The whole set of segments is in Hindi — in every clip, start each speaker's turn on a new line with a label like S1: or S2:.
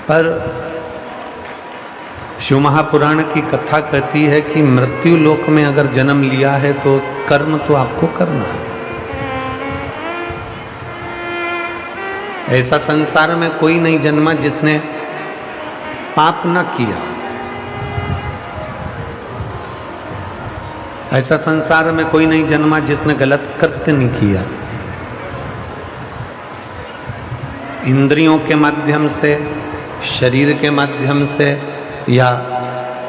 S1: पर शिव महापुराण की कथा कहती है कि मृत्यु लोक में अगर जन्म लिया है तो कर्म तो आपको करना है। ऐसा संसार में कोई नहीं जन्मा जिसने पाप न किया। ऐसा संसार में कोई नहीं जन्मा जिसने गलत कृत्य नहीं किया। इंद्रियों के माध्यम से, शरीर के माध्यम से, या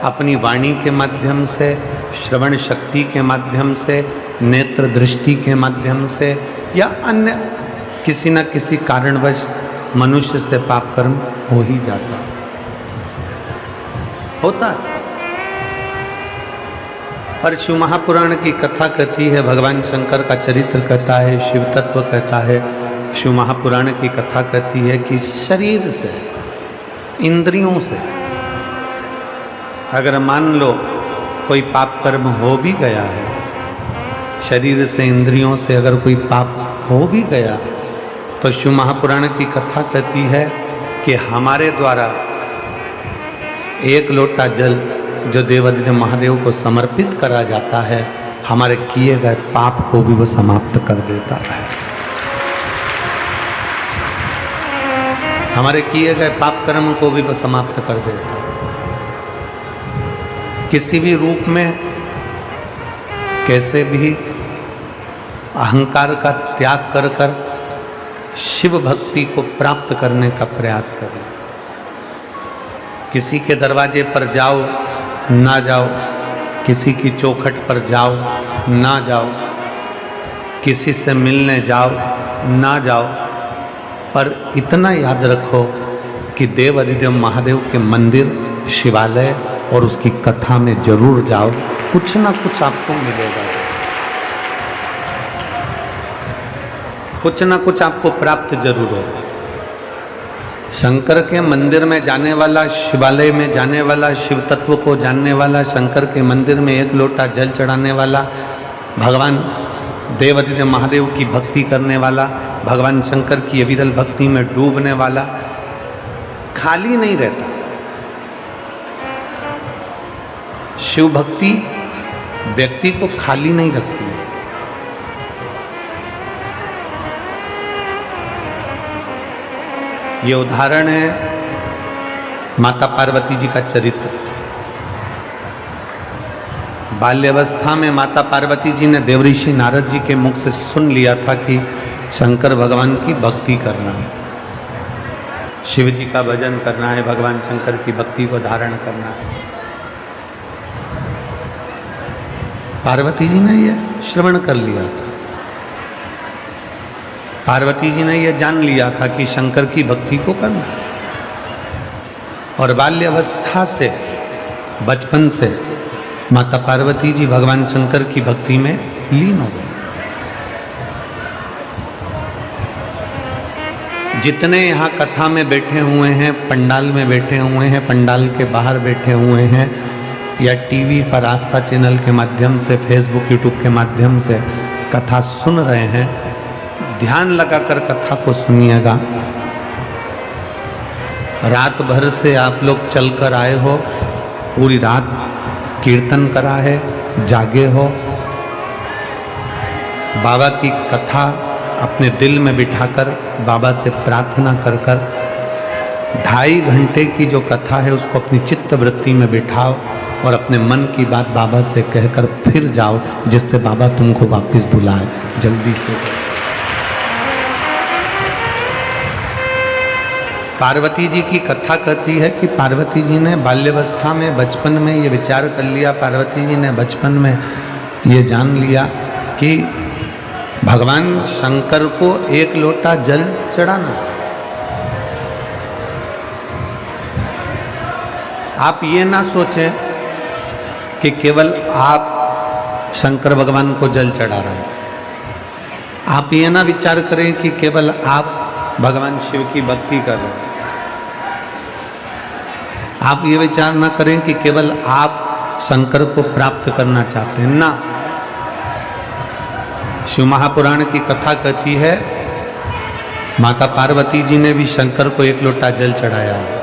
S1: अपनी वाणी के माध्यम से, श्रवण शक्ति के माध्यम से, नेत्र दृष्टि के माध्यम से, या अन्य किसी न किसी कारणवश मनुष्य से पाप कर्म हो ही जाता होता है। पर शिव महापुराण की कथा कहती है, भगवान शंकर का चरित्र कहता है, शिव तत्व कहता है, शिव महापुराण की कथा कहती है कि शरीर से, इंद्रियों से अगर मान लो कोई पाप कर्म हो भी गया है, शरीर से, इंद्रियों से अगर कोई पाप हो भी गया, तो शिव महापुराण की कथा कहती है कि हमारे द्वारा एक लोटा जल जो देवाधिदेव महादेव को समर्पित करा जाता है, हमारे किए गए पाप को भी वो समाप्त कर देता है। हमारे किए गए पाप कर्म को भी वो समाप्त कर देता है। किसी भी रूप में, कैसे भी अहंकार का त्याग कर कर शिव भक्ति को प्राप्त करने का प्रयास करें। किसी के दरवाजे पर जाओ ना जाओ, किसी की चौखट पर जाओ ना जाओ, किसी से मिलने जाओ ना जाओ, पर इतना याद रखो कि देव अधिदेव महादेव के मंदिर, शिवालय और उसकी कथा में जरूर जाओ, कुछ ना कुछ आपको मिलेगा, कुछ ना कुछ आपको प्राप्त जरूर होगा। शंकर के मंदिर में जाने वाला, शिवालय में जाने वाला, शिव तत्व को जानने वाला, शंकर के मंदिर में एक लोटा जल चढ़ाने वाला, भगवान देव अधिदेव महादेव की भक्ति करने वाला, भगवान शंकर की अविरल भक्ति में डूबने वाला खाली नहीं रहता। शिव भक्ति व्यक्ति को खाली नहीं रखती है। ये उदाहरण है माता पार्वती जी का चरित्र। बाल्यावस्था में माता पार्वती जी ने देवऋषि नारद जी के मुख से सुन लिया था कि शंकर भगवान की भक्ति करना है, शिव जी का भजन करना है, भगवान शंकर की भक्ति को धारण करना है। पार्वती जी ने यह श्रवण कर लिया था, पार्वती जी ने यह जान लिया था कि शंकर की भक्ति को करना है, और बाल्यावस्था से, बचपन से माता पार्वती जी भगवान शंकर की भक्ति में लीन हो गए। जितने यहाँ कथा में बैठे हुए हैं, पंडाल में बैठे हुए हैं, पंडाल के बाहर बैठे हुए हैं, या टीवी पर आस्था चैनल के माध्यम से, फेसबुक यूट्यूब के माध्यम से कथा सुन रहे हैं, ध्यान लगाकर कथा को सुनिएगा। रात भर से आप लोग चलकर आए हो, पूरी रात कीर्तन करा है, जागे हो, बाबा की कथा अपने दिल में बिठाकर बाबा से प्रार्थना कर कर 2.5 घंटे की जो कथा है उसको अपनी चित्त वृत्ति में बिठाओ और अपने मन की बात बाबा से कहकर फिर जाओ, जिससे बाबा तुमको वापस बुलाए जल्दी से। पार्वती जी की कथा कहती है कि पार्वती जी ने बाल्यावस्था में, बचपन में ये विचार कर लिया, पार्वती जी ने बचपन में ये जान लिया कि भगवान शंकर को एक लोटा जल चढ़ाना। आप ये ना सोचें कि केवल आप शंकर भगवान को जल चढ़ा रहे हैं। आप ये ना विचार करें कि केवल आप भगवान शिव की भक्ति कर रहे हैं। आप ये विचार ना करें कि केवल आप शंकर को प्राप्त करना चाहते हैं, ना। शिव महापुराण की कथा कहती है माता पार्वती जी ने भी शंकर को एक लोटा जल चढ़ाया है।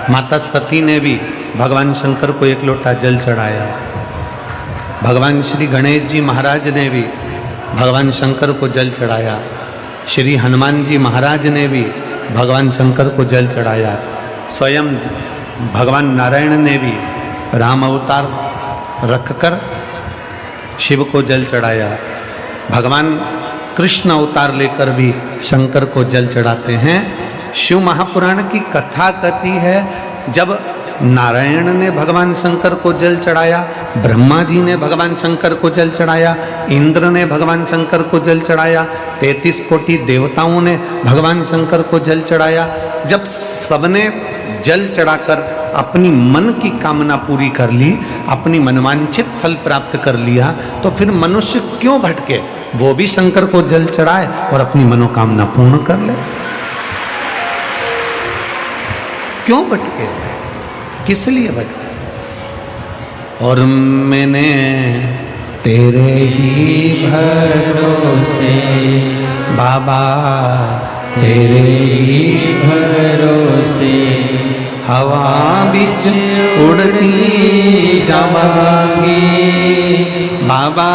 S1: माता सती ने भी भगवान शंकर को एक लोटा जल चढ़ाया। भगवान श्री गणेश जी महाराज ने भी भगवान शंकर को जल चढ़ाया। श्री हनुमान जी महाराज ने भी भगवान शंकर को जल चढ़ाया। स्वयं भगवान नारायण ने भी राम अवतार रखकर शिव को जल चढ़ाया। भगवान कृष्ण अवतार लेकर भी शंकर को जल चढ़ाते हैं। शिव महापुराण की कथा कहती है, जब नारायण ने भगवान शंकर को जल चढ़ाया, ब्रह्मा जी ने भगवान शंकर को जल चढ़ाया, इंद्र ने भगवान शंकर को जल चढ़ाया, 33 कोटि देवताओं ने भगवान शंकर को जल चढ़ाया। जब सबने जल चढ़ाकर अपनी मन की कामना पूरी कर ली, अपनी मनवांछित फल प्राप्त कर लिया, तो फिर मनुष्य क्यों भटके? वो भी शंकर को जल चढ़ाए और अपनी मनोकामना पूर्ण कर ले। क्यों भटके? किस लिए भटके? और मैंने तेरे ही भरोसे बाबा, तेरे ही भरोसे हवा बिच उड़ती जावांगी, बाबा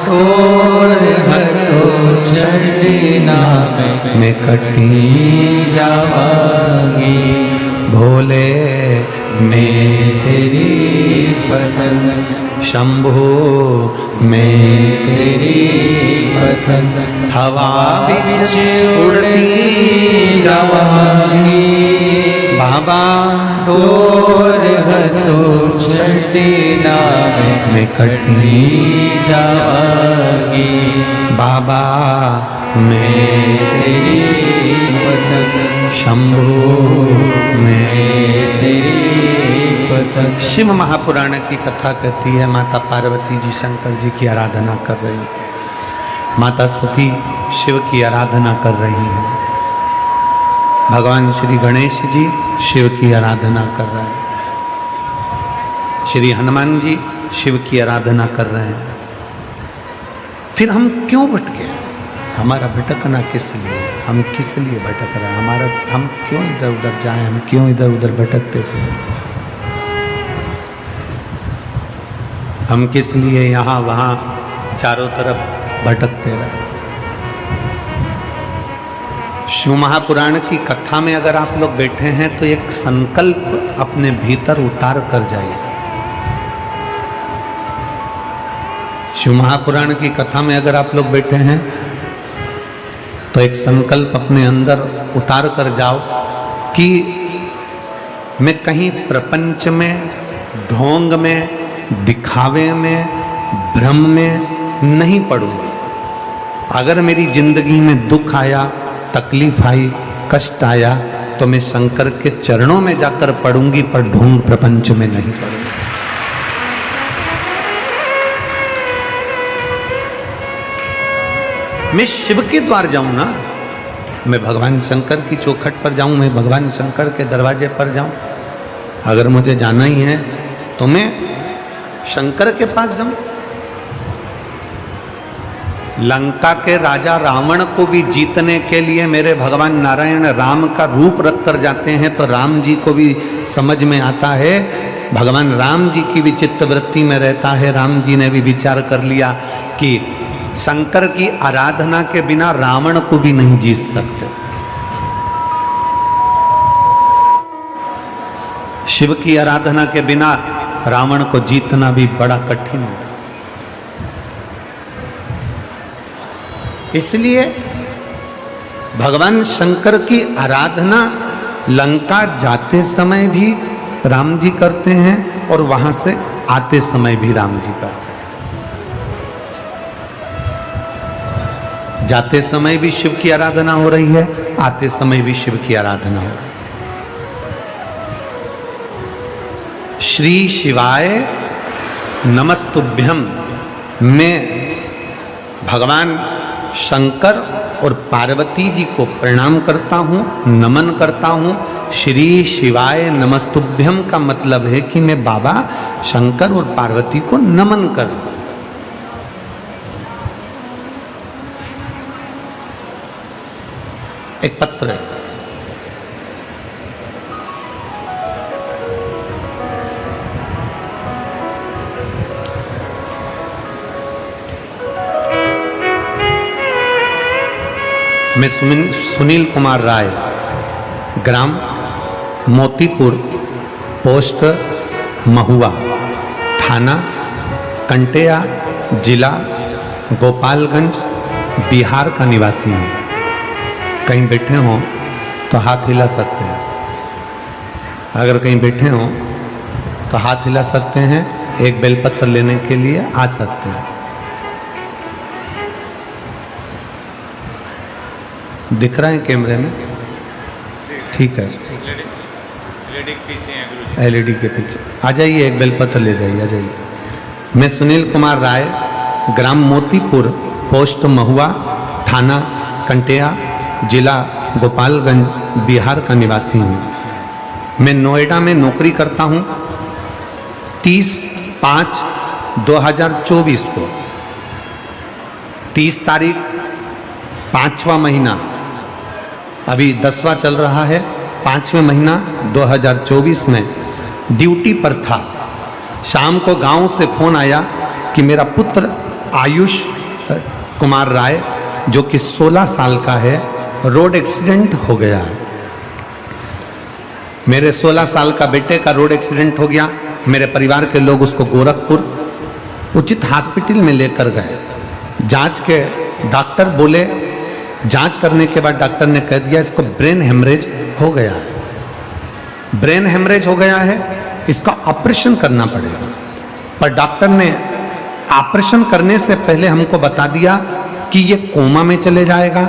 S1: डोर हटो छड़ना मैं कटी जावांगी, भोले मैं तेरी पतंग, शंभो मैं तेरी पतंग, हवा बिच उड़ती जावांगी, बाबा डोर हटो छड़ना मैं कटी जावांगी, बाबा मैं तेरी पतंग, शंभो मैं तेरी पतंग। शिव महापुराण की कथा कहती है, माता पार्वती जी शंकर जी की आराधना कर रही है, माता सती शिव की आराधना कर रही है, भगवान श्री गणेश जी शिव की आराधना कर रहे हैं, श्री हनुमान जी शिव की आराधना कर रहे हैं। फिर हम क्यों भटके? हमारा भटकना किस लिए? हम किस लिए भटक रहे हैं? हम क्यों इधर उधर जाएं? हम क्यों इधर उधर भटकते फिर? हम किस लिए यहाँ वहाँ चारों तरफ भटकते रहे? शिव महापुराण की कथा में अगर आप लोग बैठे हैं तो एक संकल्प अपने भीतर उतार कर जाइए। शिव महापुराण की कथा में अगर आप लोग बैठे हैं तो एक संकल्प अपने अंदर उतार कर जाओ कि मैं कहीं प्रपंच में, ढोंग में, दिखावे में, भ्रम में नहीं पड़ूंगा। अगर मेरी जिंदगी में दुख आया, तकलीफ आई, कष्ट आया, तो मैं शंकर के चरणों में जाकर पढ़ूंगी, पर ढोंग प्रपंच में नहीं पढ़ूंगी। मैं शिव के द्वार जाऊं ना, मैं भगवान शंकर की चौखट पर जाऊं, मैं भगवान शंकर के दरवाजे पर जाऊं। अगर मुझे जाना ही है तो मैं शंकर के पास जाऊं। लंका के राजा रावण को भी जीतने के लिए मेरे भगवान नारायण राम का रूप रख कर जाते हैं, तो राम जी को भी समझ में आता है, भगवान राम जी की भी चित्तवृत्ति में रहता है। राम जी ने भी विचार कर लिया कि शंकर की आराधना के बिना रावण को भी नहीं जीत सकते। शिव की आराधना के बिना रावण को जीतना भी बड़ा कठिन है। इसलिए भगवान शंकर की आराधना लंका जाते समय भी राम जी करते हैं और वहां से आते समय भी राम जी करते हैं। जाते समय भी शिव की आराधना हो रही है, आते समय भी शिव की आराधना हो रही है। श्री शिवाय नमस्तुभ्यम में भगवान शंकर और पार्वती जी को प्रणाम करता हूँ, नमन करता हूँ। श्री शिवाय नमस्तुभ्यम का मतलब है कि मैं बाबा शंकर और पार्वती को नमन करता हूँ। एक पत्र है, मैं सुनील कुमार राय, ग्राम मोतीपुर, पोस्ट महुआ, थाना कंटेया, जिला गोपालगंज, बिहार का निवासी हूँ। कहीं बैठे हों तो हाथ हिला सकते हैं। अगर कहीं बैठे हों तो हाथ हिला सकते हैं, एक बेलपत्र लेने के लिए आ सकते हैं। दिख रहा है कैमरे में? ठीक है। एलईडी के पीछे आ जाइए, एक बेलपत्र ले जाइए, आ जाइए। मैं सुनील कुमार राय, ग्राम मोतीपुर, पोस्ट महुआ, थाना कंटेया, जिला गोपालगंज, बिहार का निवासी हूँ। मैं नोएडा में नौकरी करता हूँ। 30/5/2024 को, 30 तारीख 5वां महीना, अभी 10वां चल रहा है, 5वें महीना 2024 में ड्यूटी पर था। शाम को गांव से फोन आया कि मेरा पुत्र आयुष कुमार राय, जो कि 16 साल का है, रोड एक्सीडेंट हो गया है। मेरे 16 साल का बेटे का रोड एक्सीडेंट हो गया। मेरे परिवार के लोग उसको गोरखपुर उचित हॉस्पिटल में लेकर गए। जांच के डॉक्टर बोले, जांच करने के बाद डॉक्टर ने कह दिया इसको ब्रेन हेमरेज हो गया है। ब्रेन हेमरेज हो गया है, इसका ऑपरेशन करना पड़ेगा। पर डॉक्टर ने ऑपरेशन करने से पहले हमको बता दिया कि ये कोमा में चले जाएगा,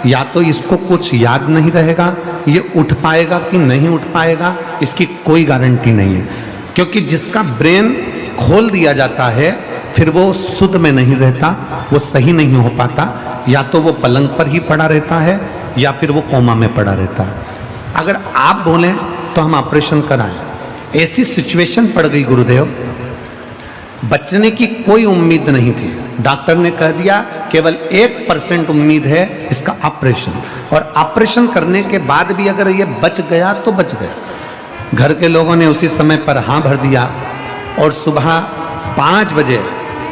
S1: या तो इसको कुछ याद नहीं रहेगा, ये उठ पाएगा कि नहीं उठ पाएगा इसकी कोई गारंटी नहीं है। क्योंकि जिसका ब्रेन खोल दिया जाता है फिर वो शुद्ध में नहीं रहता, वो सही नहीं हो पाता, या तो वो पलंग पर ही पड़ा रहता है या फिर वो कोमा में पड़ा रहता है। अगर आप बोलें तो हम ऑपरेशन कराएं। ऐसी सिचुएशन पड़ गई गुरुदेव, बचने की कोई उम्मीद नहीं थी। डॉक्टर ने कह दिया केवल 1% उम्मीद है इसका ऑपरेशन, और ऑपरेशन करने के बाद भी अगर ये बच गया तो बच गया। घर के लोगों ने उसी समय पर हाँ भर दिया और सुबह 5 बजे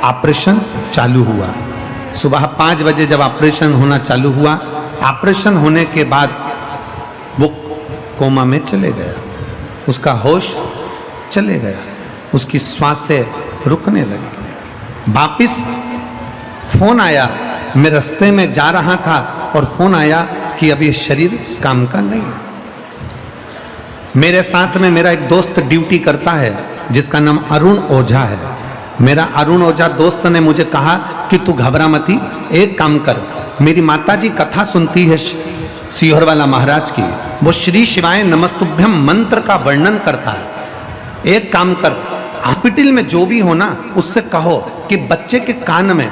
S1: ऑपरेशन चालू हुआ। सुबह 5 बजे जब ऑपरेशन होना चालू हुआ, ऑपरेशन होने के बाद वो कोमा में चले गया, उसका होश चले गया, उसकी सांसें रुकने लगी। वापिस फोन आया, मैं रास्ते में जा रहा था और फोन आया कि अब ये शरीर काम का नहीं है। मेरे साथ में मेरा एक दोस्त ड्यूटी करता है जिसका नाम अरुण ओझा है। मेरा अरुण ओझा दोस्त ने मुझे कहा कि तू घबरा मती, एक काम कर, मेरी माताजी कथा सुनती है सीहोर वाला महाराज की, वो श्री शिवाय नमस्तुभ्यम मंत्र का वर्णन करता है। एक काम कर, हॉस्पिटल में जो भी हो ना उससे कहो कि बच्चे के कान में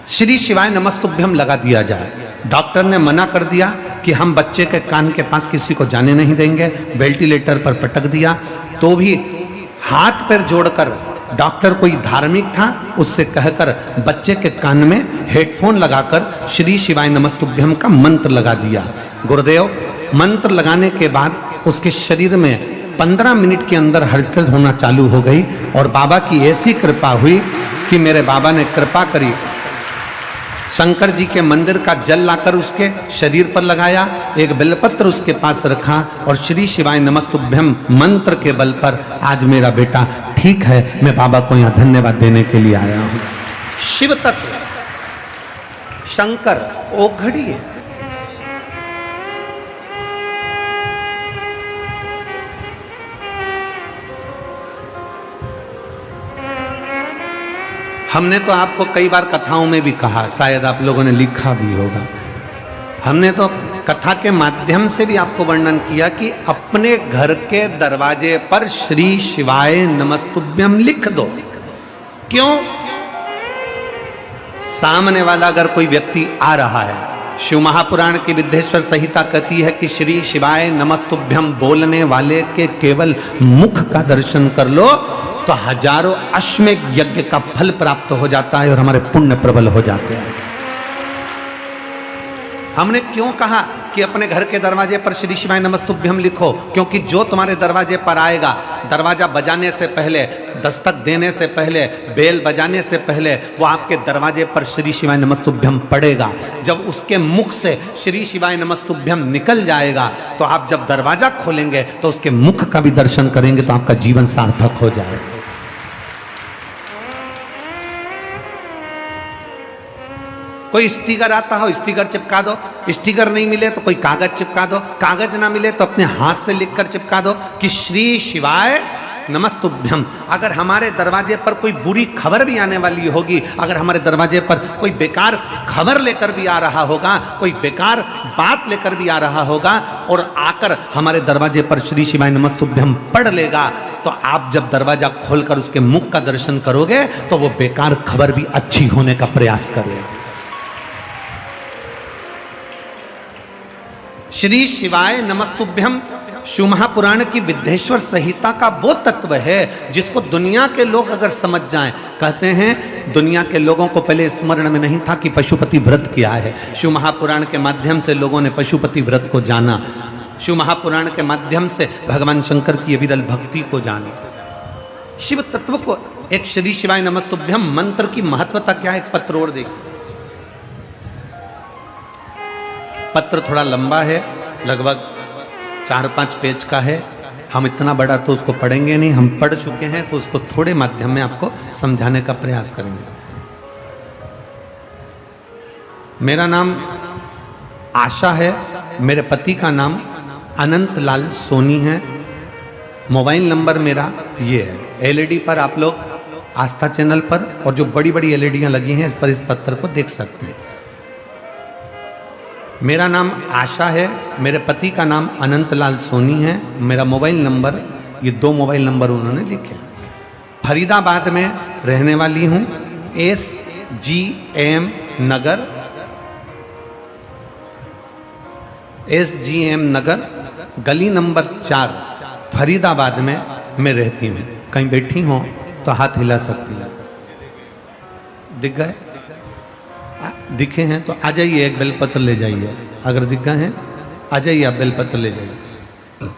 S1: श्री शिवाय नमस्तुभ्यम लगा दिया जाए। डॉक्टर ने मना कर दिया कि हम बच्चे के कान के पास किसी को जाने नहीं देंगे, वेंटिलेटर पर पटक दिया। तो भी हाथ पैर जोड़कर डॉक्टर कोई धार्मिक था, उससे कहकर बच्चे के कान में हेडफोन लगाकर श्री शिवाय नमस्तुभ्यम का मंत्र लगा दिया। गुरुदेव, मंत्र लगाने के बाद उसके शरीर में 15 मिनट के अंदर हलचल होना चालू हो गई और बाबा की ऐसी कृपा हुई कि मेरे बाबा ने कृपा करी, शंकर जी के मंदिर का जल लाकर उसके शरीर पर लगाया, एक बेलपत्र उसके पास रखा और श्री शिवाय नमस्तुभ्यम मंत्र के बल पर आज मेरा बेटा ठीक है। मैं बाबा को यहाँ धन्यवाद देने के लिए आया हूँ। शिव तत्व शंकर ओघड़ी है। हमने तो आपको कई बार कथाओं में भी कहा, शायद आप लोगों ने लिखा भी होगा, हमने तो कथा के माध्यम से भी आपको वर्णन किया कि अपने घर के दरवाजे पर श्री शिवाय नमस्तुभ्यम लिख दो। क्यों? सामने वाला अगर कोई व्यक्ति आ रहा है, शिव महापुराण की विद्येश्वर संहिता कहती है कि श्री शिवाय नमस्तुभ्यम बोलने वाले के केवल मुख का दर्शन कर लो तो हजारों अश्वमेध यज्ञ का फल प्राप्त हो जाता है और हमारे पुण्य प्रबल हो जाते हैं। हमने क्यों कहा कि कि अपने घर के दरवाजे पर श्री शिवाय नमस्तुभ्यम लिखो, क्योंकि जो तुम्हारे दरवाजे पर आएगा, दरवाजा बजाने से पहले, दस्तक देने से पहले, बेल बजाने से पहले वो आपके दरवाजे पर श्री शिवाय नमस्तुभ्यम पड़ेगा। जब उसके मुख से श्री शिवाय नमस्तुभ्यम निकल जाएगा तो आप जब दरवाजा खोलेंगे तो उसके मुख का भी दर्शन करेंगे तो आपका जीवन सार्थक हो जाएगा। कोई स्टिकर आता हो, स्टिकर चिपका दो, स्टिकर नहीं मिले तो कोई कागज चिपका दो, कागज ना मिले तो अपने हाथ से लिखकर चिपका दो कि श्री शिवाय नमस्तुभ्यम। अगर हमारे दरवाजे पर कोई बुरी खबर भी आने वाली होगी, अगर हमारे दरवाजे पर कोई बेकार खबर लेकर भी आ रहा होगा, कोई बेकार बात लेकर भी आ रहा होगा और आकर हमारे दरवाजे पर श्री शिवाय नमस्तुभ्यम पढ़ लेगा, तो आप जब दरवाजा खोलकर उसके मुख का दर्शन करोगे तो वो बेकार खबर भी अच्छी होने का प्रयास करेगा। श्री शिवाय नमस्तुभ्यम शिव महापुराण की विद्येश्वर संहिता का वो तत्व है जिसको दुनिया के लोग अगर समझ जाएं, कहते हैं दुनिया के लोगों को पहले स्मरण में नहीं था कि पशुपति व्रत क्या है। शिव महापुराण के माध्यम से लोगों ने पशुपति व्रत को जाना, शिव महापुराण के माध्यम से भगवान शंकर की विरल भक्ति को जाना, शिव तत्व को। एक श्री शिवाय नमस्तुभ्यम मंत्र की महत्वता क्या है, एक पत्र और देखिए। पत्र थोड़ा लंबा है, लगभग 4-5 पेज का है। हम इतना बड़ा तो उसको पढ़ेंगे नहीं, हम पढ़ चुके हैं तो उसको थोड़े माध्यम में आपको समझाने का प्रयास करेंगे। मेरा नाम आशा है, मेरे पति का नाम अनंत लाल सोनी है। मोबाइल नंबर मेरा ये है। एलईडी पर आप लोग आस्था चैनल पर और जो बड़ी बड़ी एलईडियां लगी हैं इस पर इस पत्र को देख सकते हैं। मेरा नाम आशा है, मेरे पति का नाम अनंत लाल सोनी है। मेरा मोबाइल नंबर, ये 2 मोबाइल नंबर उन्होंने लिखे। फरीदाबाद में रहने वाली हूँ, SGM नगर, SGM नगर गली नंबर 4 फरीदाबाद में मैं रहती हूँ। कहीं बैठी हो तो हाथ हिला सकती है। दिख गए? दिखे हैं तो आ जाइए, एक बेलपत्र ले जाइए। अगर दिख गए हैं आ जाइए, आप बेलपत्र ले जाइए।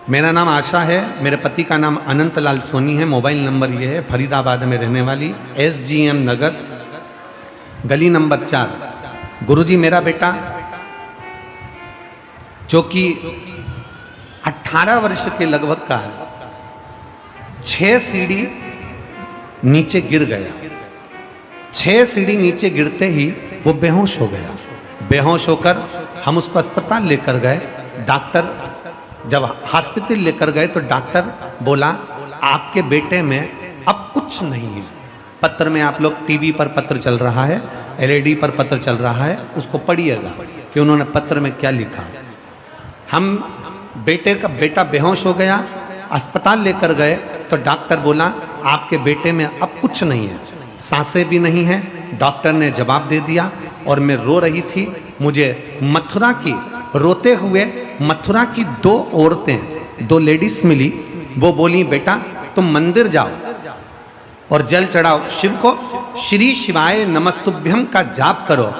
S1: मेरा नाम आशा है, मेरे पति का नाम अनंत लाल सोनी है। मोबाइल नंबर ये है, फरीदाबाद में रहने वाली, SGM नगर गली नंबर 4। गुरुजी मेरा बेटा जो कि 18 वर्ष के लगभग का है, 6 सीढ़ी नीचे गिर गया। 6 सीढ़ी नीचे गिरते ही वो बेहोश हो गया। बेहोश होकर हम उसको अस्पताल लेकर गए। डॉक्टर जब हॉस्पिटल लेकर गए तो डॉक्टर बोला आपके बेटे में अब कुछ नहीं है। पत्र में आप लोग, टीवी पर पत्र चल रहा है, एलईडी पर पत्र चल रहा है, उसको पढ़िएगा कि उन्होंने पत्र में क्या लिखा है। हम बेटा बेहोश हो गया, अस्पताल लेकर गए तो डॉक्टर बोला आपके बेटे में अब कुछ नहीं है, सांसें भी नहीं है। डॉक्टर ने जवाब दे दिया और मैं रो रही थी। मुझे मथुरा की, रोते हुए मथुरा की 2 औरतें, 2 लेडीज मिली। वो बोली बेटा तुम मंदिर जाओ और जल चढ़ाओ शिव को, श्री शिवाय नमस्तुभ्यम का जाप करो।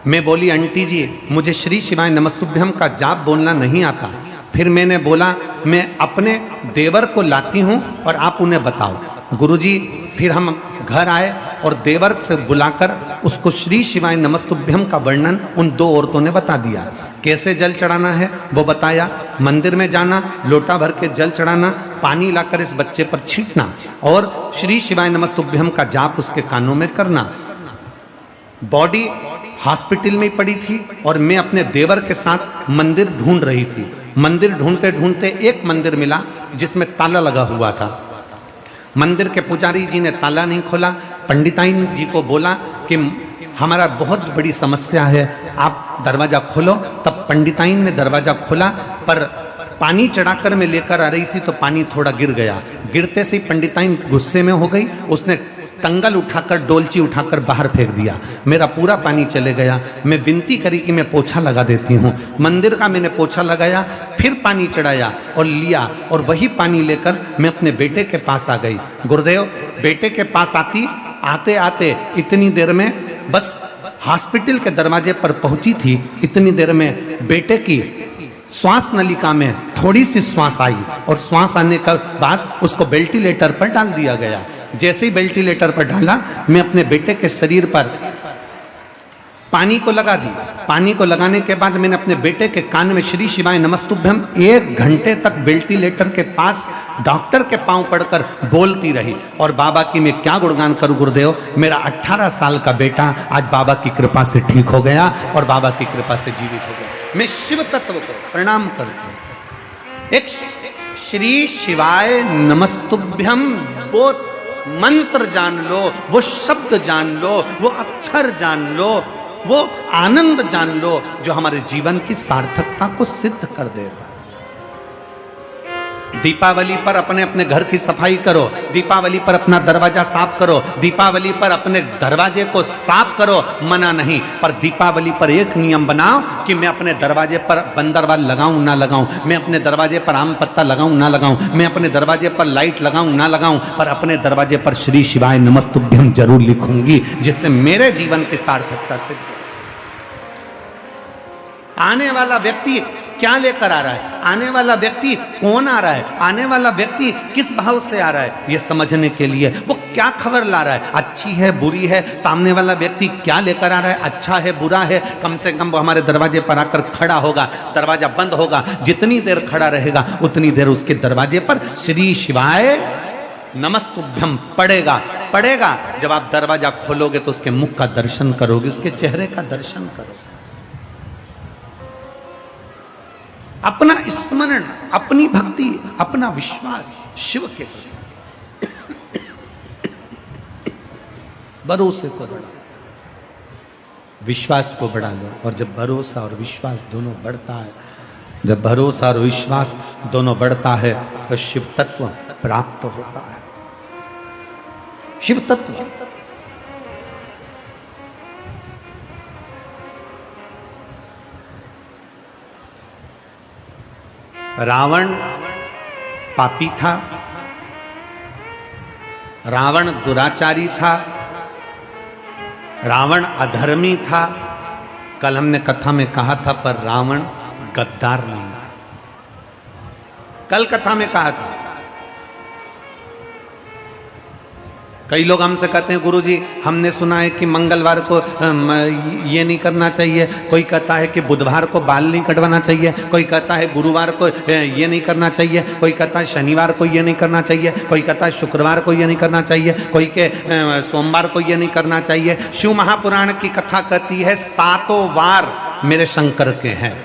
S1: मैं बोली आंटी जी मुझे श्री शिवाय नमस्तुभ्यम का जाप बोलना नहीं आता। फिर मैंने बोला मैं अपने देवर को लाती हूँ और आप उन्हें बताओ। गुरुजी फिर हम घर आए और देवर से बुलाकर उसको श्री शिवाय नमस्तुभ्यम का वर्णन उन 2 औरतों ने बता दिया। कैसे जल चढ़ाना है वो बताया। मंदिर में जाना, लोटा भर के जल चढ़ाना, पानी लाकर इस बच्चे पर छींटना और श्री शिवाय नमस्तुभ्यम का जाप उसके कानों में करना। बॉडी हॉस्पिटल में पड़ी थी और मैं अपने देवर के साथ मंदिर ढूंढ रही थी। मंदिर ढूंढते ढूंढते एक मंदिर मिला जिसमें ताला लगा हुआ था। मंदिर के पुजारी जी ने ताला नहीं खोला। पंडिताइन जी को बोला कि हमारा बहुत बड़ी समस्या है, आप दरवाज़ा खोलो। तब पंडिताइन ने दरवाज़ा खोला, पर पानी चढ़ाकर मैं लेकर आ रही थी तो पानी थोड़ा गिर गया। गिरते से पंडिताइन गुस्से में हो गई, उसने टंगल उठाकर, डोलची उठाकर बाहर फेंक दिया। मेरा पूरा पानी चले गया। मैं विनती करी कि मैं पोछा लगा देती हूँ। मंदिर का मैंने पोछा लगाया, फिर पानी चढ़ाया और लिया और वही पानी लेकर मैं अपने बेटे के पास आ गई। गुरुदेव बेटे के पास आते आते इतनी देर में बस हॉस्पिटल के दरवाजे पर पहुंची थी, इतनी देर में बेटे की श्वास नलिका में थोड़ी सी श्वास आई और श्वास आने के बाद उसको वेंटिलेटर पर डाल दिया गया। जैसे ही वेंटिलेटर पर डाला, मैं अपने बेटे के शरीर पर पानी को लगा दी। पानी को लगाने के बाद मैंने अपने बेटे के कान में श्री शिवाय नमस्तुभ्यम 1 घंटे तक वेंटिलेटर के पास डॉक्टर के पांव पड़कर बोलती रही। और बाबा की मैं क्या गुणगान करूं गुरुदेव, मेरा 18 साल का बेटा आज बाबा की कृपा से ठीक हो गया और बाबा की कृपा से जीवित हो गया। मैं शिव तत्व को प्रणाम करता हूं। एक श्री शिवाय नमस्तुभ्यम, वो मंत्र जान लो, वो शब्द जान लो, वो अक्षर जान लो, वो आनंद जान लो जो हमारे जीवन की सार्थकता को सिद्ध कर देगा। दीपावली पर अपने अपने घर की सफाई करो, दीपावली पर अपना दरवाजा साफ करो, दीपावली पर अपने दरवाजे को साफ करो, मना नहीं, पर दीपावली पर एक नियम बनाओ कि मैं अपने दरवाजे पर बंदरवाल लगाऊं ना लगाऊं, मैं अपने दरवाजे पर आम पत्ता लगाऊं ना लगाऊं, मैं अपने दरवाजे पर लाइट लगाऊं ना लगाऊं, पर अपने दरवाजे पर श्री शिवाय नमस्तुभ्यम जरूर लिखूंगी, जिससे मेरे जीवन की सार्थकता सिद्ध हो। आने वाला व्यक्ति क्या लेकर आ रहा है, आने वाला व्यक्ति कौन आ रहा है, आने वाला व्यक्ति किस भाव से आ रहा है, ये समझने के लिए वो क्या खबर ला रहा है, अच्छी है बुरी है, सामने वाला व्यक्ति क्या लेकर आ रहा है, अच्छा है बुरा है, कम से कम वो हमारे दरवाजे पर आकर खड़ा होगा, दरवाजा बंद होगा, जितनी देर खड़ा रहेगा उतनी देर उसके दरवाजे पर श्री शिवाय नमस्तुभ्यम पड़ेगा। जब आप दरवाजा खोलोगे तो उसके मुख का दर्शन करोगे, उसके चेहरे का दर्शन करोगे। अपना स्मरण, अपनी भक्ति, अपना विश्वास शिव के प्रति, भरोसे को बढ़ा, विश्वास को बढ़ा लो। और जब भरोसा और विश्वास दोनों बढ़ता है, जब भरोसा और विश्वास दोनों बढ़ता है तो शिव तत्व प्राप्त होता है। शिव तत्व रावण पापी था, रावण दुराचारी था, रावण अधर्मी था। कल हमने कथा में कहा था, पर रावण गद्दार नहीं था। कल कथा में कहा था। कई लोग हमसे कहते हैं गुरुजी हमने सुना है कि मंगलवार को ये नहीं करना चाहिए, कोई कहता है कि बुधवार को बाल नहीं कटवाना चाहिए, कोई कहता है गुरुवार को ये नहीं करना चाहिए, कोई कहता है शनिवार को ये नहीं करना चाहिए, कोई कहता है शुक्रवार को ये नहीं करना चाहिए, कोई के सोमवार को ये नहीं करना चाहिए। शिव महापुराण की कथा कहती है 7 वार मेरे शंकर के हैं।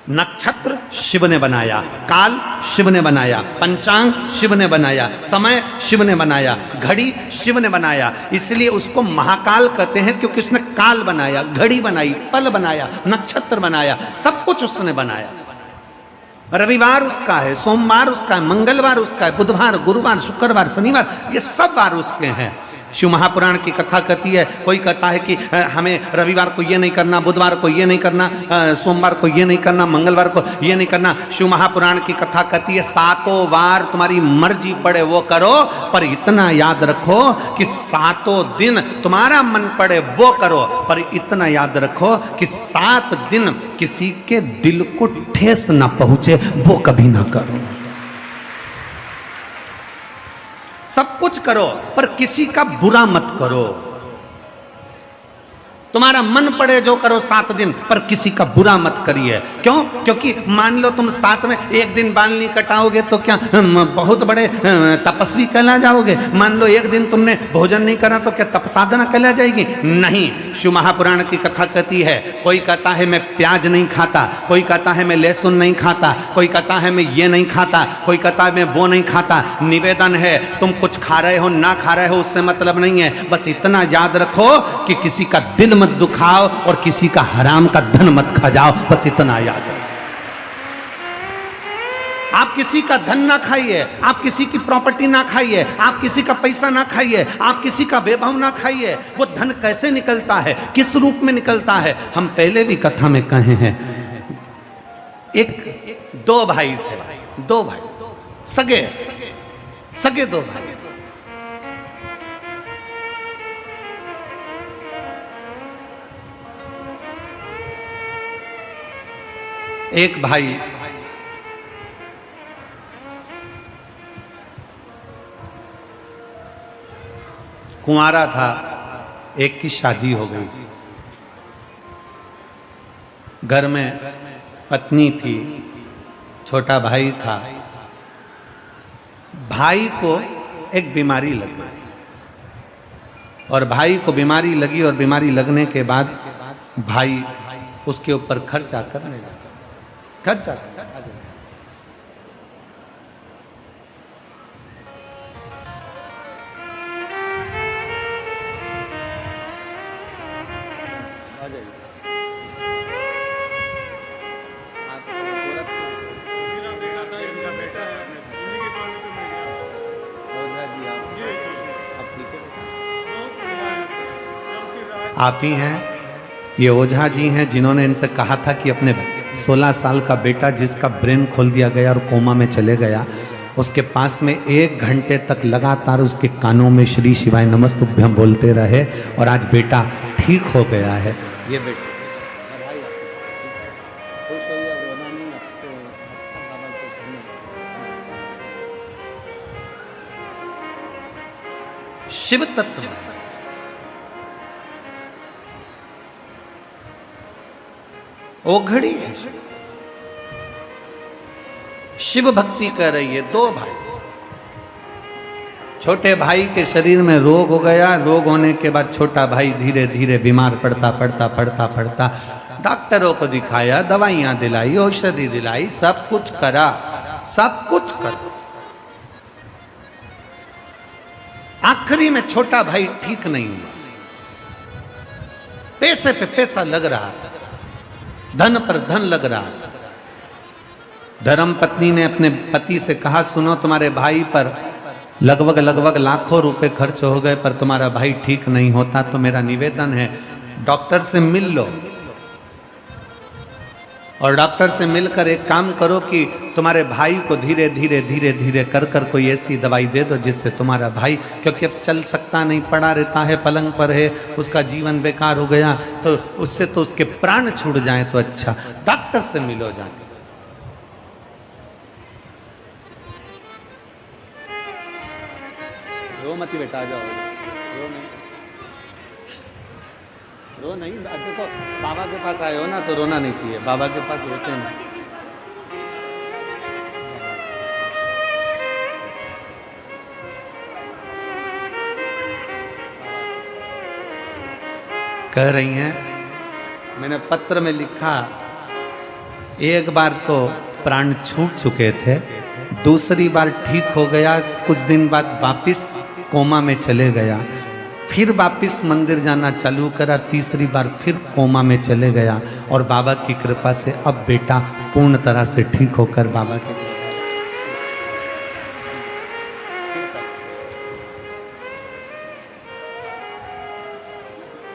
S1: नक्षत्र शिव ने बनाया, काल शिव ने बनाया, पंचांग शिव ने बनाया, समय शिव ने बनाया, घड़ी शिव ने बनाया। इसलिए उसको महाकाल कहते हैं, क्योंकि उसने काल बनाया, घड़ी बनाई, पल बनाया, नक्षत्र बनाया, सब कुछ उसने बनाया। रविवार उसका है, सोमवार उसका है, मंगलवार उसका है, बुधवार, गुरुवार, शुक्रवार, शनिवार, ये सब वार उसके हैं। शिव महापुराण की कथा कहती है, कोई कहता है कि हमें रविवार को ये नहीं करना, बुधवार को ये नहीं करना, सोमवार को ये नहीं करना, मंगलवार को ये नहीं करना। शिव महापुराण की कथा कहती है 7 वार तुम्हारी मर्जी पड़े वो करो, पर इतना याद रखो कि 7 दिन तुम्हारा मन पड़े वो करो, पर इतना याद रखो कि 7 दिन किसी के दिल को ठेस ना पहुंचे वो कभी ना करो। सब कुछ करो पर किसी का बुरा मत करो। तुम्हारा मन पड़े जो करो 7 दिन, पर किसी का बुरा मत करिए। क्यों? क्योंकि मान लो तुम 7 में एक दिन बाल नहीं कटाओगे तो क्या बहुत बड़े तपस्वी कहला जाओगे? मान लो एक दिन तुमने भोजन नहीं करा तो क्या तपसाधना कहला जाएगी? नहीं। शिव महापुराण की कथा कहती है, कोई कहता है मैं प्याज नहीं खाता, कोई कहता है मैं लहसुन नहीं खाता, कोई कहता है मैं ये नहीं खाता, कोई कहता है मैं वो नहीं खाता। निवेदन है, तुम कुछ खा रहे हो ना खा रहे हो उससे मतलब नहीं है, बस इतना याद रखो कि किसी का दिल मत दुखाओ और किसी का हराम का धन मत खा जाओ, बस इतना याद रखो। आप किसी का धन ना खाइए, आप किसी की प्रॉपर्टी ना खाइए, आप किसी का पैसा ना खाइए, आप किसी का वैभव ना खाइए। वो धन कैसे निकलता है, किस रूप में निकलता है, हम पहले भी कथा में कहे हैं। दो भाई थे, 2 भाई सगे 2 भाई। एक भाई कुंवारा था, एक की शादी हो गई थी, घर में पत्नी थी, छोटा भाई था। भाई को एक बीमारी लग गई और भाई को बीमारी लगी और बीमारी लगने के बाद भाई उसके ऊपर खर्चा करने लगा। खर्चा आप ही हैं, ये ओझा जी हैं जिन्होंने इनसे कहा था कि अपने 16 साल का बेटा जिसका ब्रेन खोल दिया गया और कोमा में चले गया, उसके पास में 1 घंटे तक लगातार उसके कानों में श्री शिवाय नमस्तुभ्यम बोलते रहे और आज बेटा ठीक हो गया है। ये बेटा शिव तत्व ओघड़ी है, शिव भक्ति कर रही है। 2 भाई, छोटे भाई के शरीर में रोग हो गया, रोग होने के बाद छोटा भाई धीरे धीरे बीमार पड़ता डॉक्टरों को दिखाया, दवाइयां दिलाई, औषधि दिलाई, सब कुछ करा, सब कुछ करा। आखिरी में छोटा भाई ठीक नहीं हुआ, पैसे पे पैसा लग रहा था, धन पर धन लग रहा था। धर्म पत्नी ने अपने पति से कहा, सुनो तुम्हारे भाई पर लगभग लाखों रुपए खर्च हो गए पर तुम्हारा भाई ठीक नहीं होता, तो मेरा निवेदन है डॉक्टर से मिल लो और डॉक्टर से मिलकर एक काम करो कि तुम्हारे भाई को धीरे धीरे कर कोई ऐसी दवाई दे दो जिससे तुम्हारा भाई, क्योंकि अब चल सकता नहीं, पड़ा रहता है, पलंग पर है, उसका जीवन बेकार हो गया, तो उससे तो उसके प्राण छूट जाए तो अच्छा, डॉक्टर से मिलो जाके। रो मत बेटा, आ जाओ, रो नहीं। देखो बाबा के पास आए हो ना तो रोना नहीं चाहिए, बाबा के पास रोते नहीं। कह रही हैं, मैंने पत्र में लिखा, एक बार तो प्राण छूट चुके थे, दूसरी बार ठीक हो गया, कुछ दिन बाद वापिस कोमा में चले गया, फिर वापिस मंदिर जाना चालू करा, तीसरी बार फिर कोमा में चले गया और बाबा की कृपा से अब बेटा पूर्ण तरह से ठीक होकर बाबा के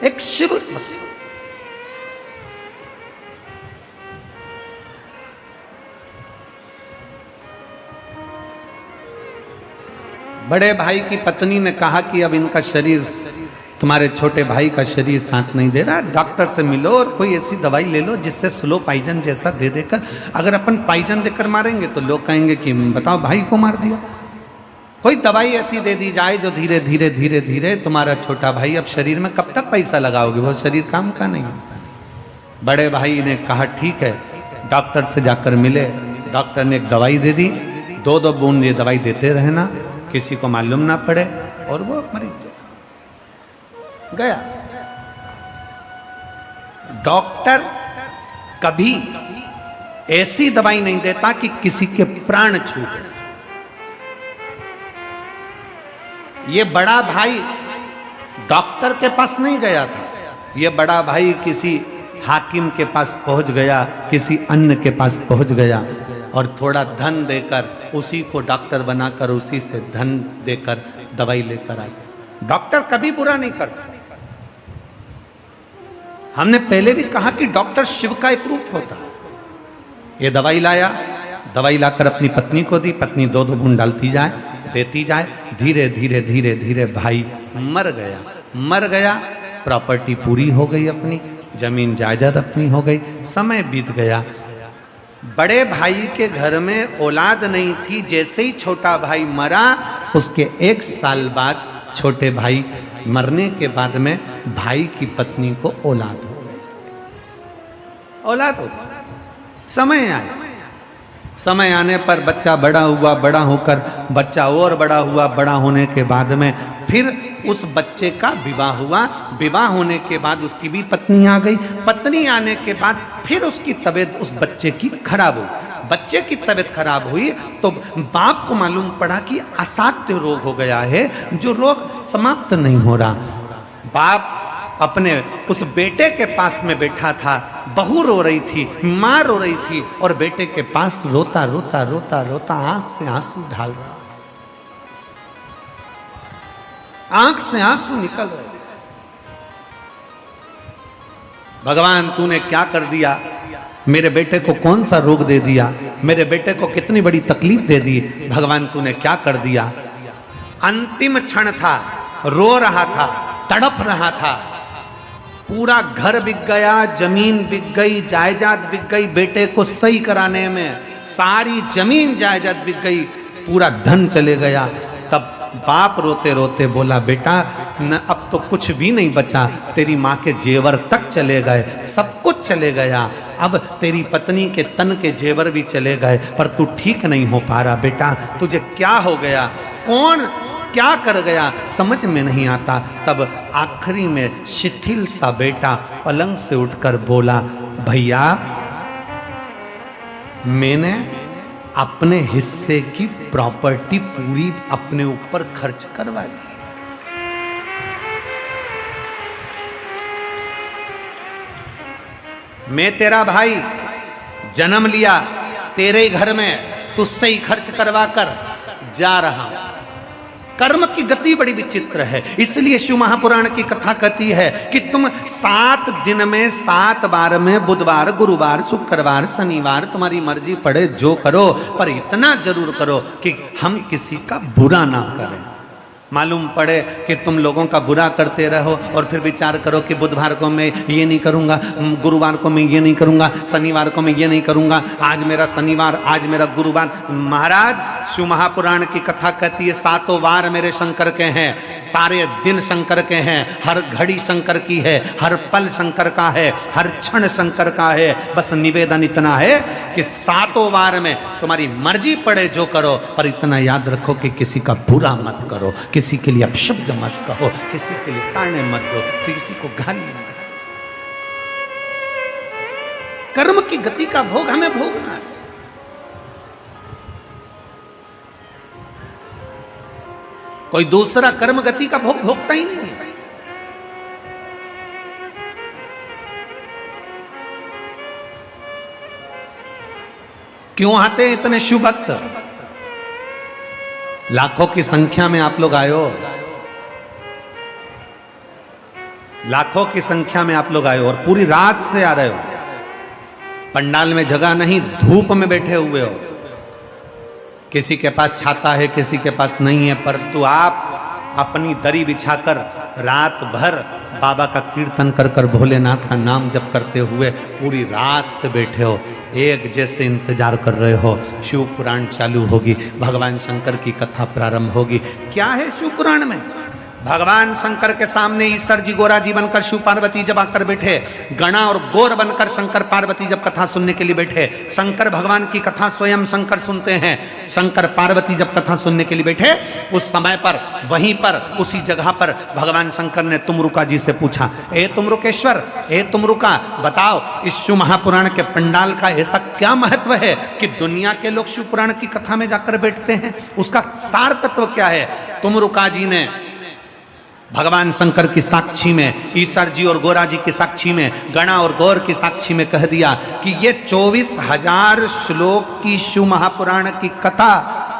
S1: एक शिव बड़े भाई की पत्नी ने कहा कि अब इनका शरीर, तुम्हारे छोटे भाई का शरीर साथ नहीं दे रहा, डॉक्टर से मिलो और कोई ऐसी दवाई ले लो जिससे स्लो पॉइजन जैसा दे देकर, अगर अपन पॉइजन देकर मारेंगे तो लोग कहेंगे कि बताओ भाई को मार दिया। कोई दवाई ऐसी दे दी जाए जो धीरे धीरे तुम्हारा छोटा भाई, अब शरीर में कब तक पैसा लगाओगे, वो शरीर काम का नहीं। बड़े भाई ने कहा ठीक है, डॉक्टर से जाकर मिले, डॉक्टर ने एक दवाई दे दी, 2-2 बूंद ये दवाई देते रहना, किसी को मालूम ना पड़े, और वो मरीज गया। डॉक्टर कभी ऐसी दवाई नहीं देता कि किसी के प्राण छूटे। ये बड़ा भाई डॉक्टर के पास नहीं गया था, ये बड़ा भाई किसी हाकिम के पास पहुंच गया, किसी अन्य के पास पहुंच गया और थोड़ा धन देकर उसी को डॉक्टर बनाकर उसी से धन देकर दवाई लेकर आ गया। डॉक्टर कभी बुरा नहीं करता। हमने पहले भी कहा कि डॉक्टर शिव का एक रूप होता है। ये दवाई लाया, दवाई लाकर अपनी पत्नी को दी, पत्नी 2-2 बूंद डालती जाए, देती जाए, धीरे धीरे भाई मर गया। प्रॉपर्टी पूरी हो गई, अपनी जमीन जायदाद अपनी हो गई, समय बीत गया। बड़े भाई के घर में औलाद नहीं थी, जैसे ही छोटा भाई मरा उसके 1 साल बाद छोटे भाई मरने के बाद में भाई की पत्नी को औलाद हो गई। औलाद हो समय आया, समय आने पर बच्चा बड़ा हुआ, बड़ा होकर बच्चा और बड़ा हुआ, बड़ा होने के बाद में फिर उस बच्चे का विवाह हुआ। विवाह होने के बाद उसकी भी पत्नी आ गई। पत्नी आने के बाद फिर उसकी तबीयत उस बच्चे की खराब हुई। बच्चे की तबीयत खराब हुई तो बाप को मालूम पड़ा कि असाध्य रोग हो गया है, जो रोग समाप्त नहीं हो रहा। बाप अपने उस बेटे के पास में बैठा था, बहू रो रही थी, माँ रो रही थी और बेटे के पास रोता रोता रोता रोता आंख से आंसू ढाल रहा, आंख से आंसू निकल रहे। भगवान तूने क्या कर दिया, मेरे बेटे को कौन सा रोग दे दिया, मेरे बेटे को कितनी बड़ी तकलीफ दे दी, भगवान तूने क्या कर दिया। अंतिम क्षण था, रो रहा था, तड़प रहा था। पूरा घर बिक गया, जमीन बिक गई, जायदाद बिक गई, बेटे को सही कराने में सारी जमीन जायदाद बिक गई, पूरा धन चले गया। तब बाप रोते रोते बोला, बेटा न अब तो कुछ भी नहीं बचा, तेरी माँ के जेवर तक चले गए, सब कुछ चले गया, अब तेरी पत्नी के तन के जेवर भी चले गए, पर तू ठीक नहीं हो पा रहा बेटा, तुझे क्या हो गया, कौन क्या कर गया समझ में नहीं आता। तब आखिरी में शिथिल सा बेटा पलंग से उठकर बोला, भैया मैंने अपने हिस्से की प्रॉपर्टी पूरी अपने ऊपर खर्च करवा ली। मैं तेरा भाई, जन्म लिया तेरे ही घर में, तुझसे ही खर्च करवा कर जा रहा हूं। कर्म की गति बड़ी विचित्र है, इसलिए शिव महापुराण की कथा कहती है कि तुम 7 दिन में 7 बार में बुधवार, गुरुवार, शुक्रवार, शनिवार तुम्हारी मर्जी पड़े जो करो, पर इतना जरूर करो कि हम किसी का बुरा ना करें। मालूम पड़े कि तुम लोगों का बुरा करते रहो और फिर विचार करो कि बुधवार को मैं ये नहीं करूँगा, गुरुवार को मैं ये नहीं करूँगा, शनिवार को मैं ये नहीं करूँगा, आज मेरा शनिवार, आज मेरा गुरुवार। महाराज शिव महापुराण की कथा कहती है 7 वार मेरे शंकर के हैं, सारे दिन शंकर के हैं, हर घड़ी शंकर की है, हर पल शंकर का है, हर क्षण शंकर का है। बस निवेदन इतना है कि 7 वार में तुम्हारी मर्जी पड़े जो करो, पर इतना याद रखो कि किसी का बुरा मत करो, किसी के लिए अपशब्द मत कहो, किसी के लिए ताने मत दो, किसी को गाली मत दो। कर्म की गति का भोग हमें भोगना है। कोई दूसरा कर्म गति का भोग भोगता ही नहीं है। क्यों आते हैं इतने शिव भक्त? लाखों की संख्या में आप लोग आए हो, लाखों की संख्या में आप लोग आए हो और पूरी रात से आ रहे हो। पंडाल में जगह नहीं, धूप में बैठे हुए हो। किसी के पास छाता है, किसी के पास नहीं है, परंतु आप अपनी दरी बिछाकर रात भर बाबा का कीर्तन कर कर भोलेनाथ का नाम जप करते हुए पूरी रात से बैठे हो, एक जैसे इंतजार कर रहे हो। शिव पुराण चालू होगी, भगवान शंकर की कथा प्रारंभ होगी। क्या है शिव पुराण में? भगवान शंकर के सामने ईश्वर जी गोरा जी बनकर शिव पार्वती जब आकर बैठे, गणा और गोर बनकर शंकर पार्वती जब कथा सुनने के लिए बैठे, शंकर भगवान की कथा स्वयं शंकर सुनते हैं। शंकर पार्वती जब कथा सुनने के लिए बैठे, उस समय पर वहीं पर उसी जगह पर भगवान शंकर ने तुमरुका जी से पूछा, ए तुमरुकेश्वर, ए तुमरुका, बताओ इस शिव महापुराण के पंडाल का ऐसा क्या महत्व है कि दुनिया के लोग शिव पुराण की कथा में जाकर बैठते हैं? उसका सार तत्व क्या है? तुमरुका जी ने भगवान शंकर की साक्षी में, ईश्वर जी और गोरा जी की साक्षी में, गणा और गौर की साक्षी में कह दिया कि ये 24,000 श्लोक की शिव महापुराण की कथा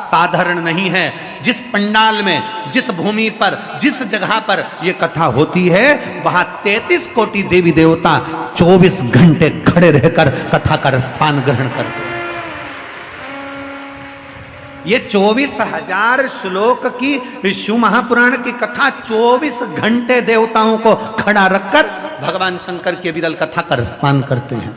S1: साधारण नहीं है। जिस पंडाल में, जिस भूमि पर, जिस जगह पर यह कथा होती है, वहां 33 कोटि देवी देवता 24 घंटे खड़े रहकर कथा का रसपान ग्रहण करते हैं। ये 24,000 श्लोक की शिव महापुराण की कथा 24 घंटे देवताओं को खड़ा रखकर भगवान शंकर की विरल कथा का रसपान करते हैं।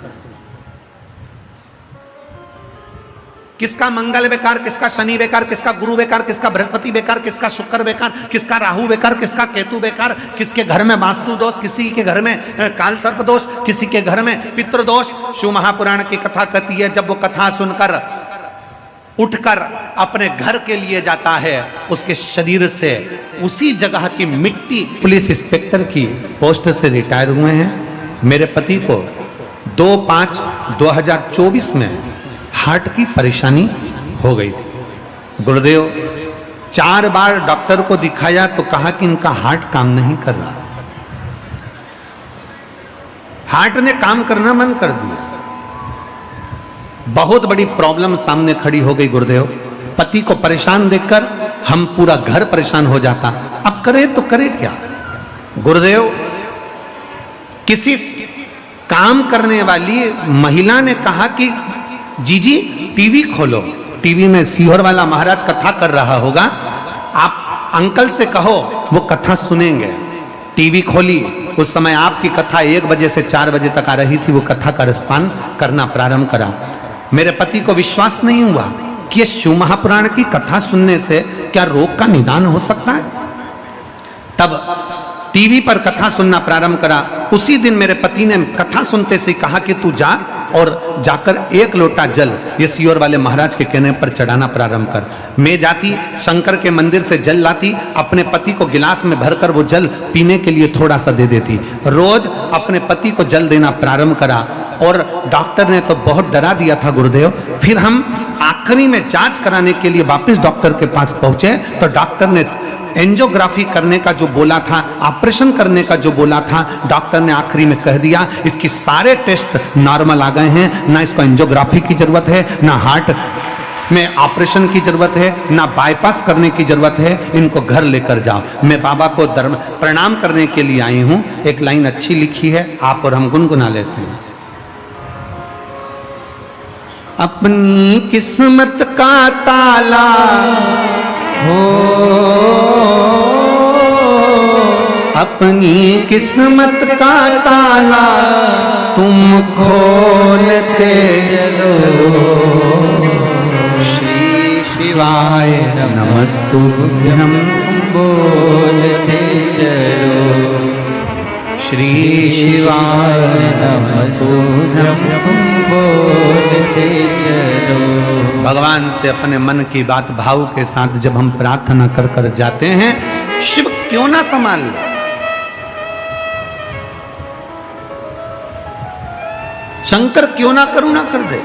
S1: किसका मंगल बेकार, किसका शनि बेकार, किसका गुरु बेकार, किसका बृहस्पति बेकार, किसका शुक्र बेकार, किसका राहु बेकार, किसका केतु बेकार, किसके घर में वास्तु दोष, किसी के घर में काल सर्प दोष, किसी के घर में पितृ दोष। शिव महापुराण की कथा कहती है, जब वो कथा सुनकर उठकर अपने घर के लिए जाता है, उसके शरीर से उसी जगह की मिट्टी, पुलिस इंस्पेक्टर की पोस्ट से रिटायर हुए हैं। मेरे पति को 2/5/2024 में हार्ट की परेशानी हो गई थी। गुरुदेव 4 बार डॉक्टर को दिखाया तो कहा कि इनका हार्ट काम नहीं कर रहा। हार्ट ने काम करना बंद कर दिया। बहुत बड़ी प्रॉब्लम सामने खड़ी हो गई गुरुदेव। पति को परेशान देखकर हम पूरा घर परेशान हो जाता। अब करे तो करे क्या गुरुदेव। किसी काम करने वाली महिला ने कहा कि जीजी टीवी खोलो, टीवी में सीहोर वाला महाराज कथा कर रहा होगा, आप अंकल से कहो वो कथा सुनेंगे। टीवी खोली, उस समय आपकी कथा 1 बजे से 4 बजे तक आ रही थी। वो कथा का रिस्पॉन्स करना प्रारंभ करा। मेरे पति को विश्वास नहीं हुआ कि ये शिव महापुराण की कथा सुनने से क्या रोग का निदान हो सकता है। तब टीवी पर कथा सुनना प्रारंभ करा। उसी दिन मेरे पति ने कथा सुनते से कहा कि तू जा और जाकर 1 लोटा जल ये सीहोर वाले महाराज के कहने पर चढ़ाना प्रारंभ कर। मैं जाती, शंकर के मंदिर से जल लाती, अपने पति को गिलास में भरकर वो जल पीने के लिए थोड़ा सा दे देती। रोज अपने पति को जल देना प्रारंभ करा और डॉक्टर ने तो बहुत डरा दिया था गुरुदेव। फिर हम आखिरी में जांच कराने के लिए वापस डॉक्टर के पास पहुंचे तो डॉक्टर ने एंजियोग्राफी करने का जो बोला था, ऑपरेशन करने का जो बोला था, डॉक्टर ने आखिरी में कह दिया इसकी सारे टेस्ट नॉर्मल आ गए हैं, ना इसको एंजियोग्राफी की जरूरत है, ना हार्ट में ऑपरेशन की जरूरत है, ना बाईपास करने की जरूरत है, इनको घर लेकर जाओ। मैं बाबा को प्रणाम करने के लिए आई हूं। एक लाइन अच्छी लिखी है, आप और हम गुनगुना लेते हैं। अपनी किस्मत का ताला हो, अपनी किस्मत का ताला तुम खोलते चलो। श्री शिवाय नमस्तुभ्यं बोलते चलो। श्री शिवाय नमस्तुभ्यं बोलते चलो। भगवान से अपने मन की बात भाव के साथ जब हम प्रार्थना कर कर जाते हैं, शिव क्यों ना संभाल ले। शंकर क्यों ना करुणा कर दे।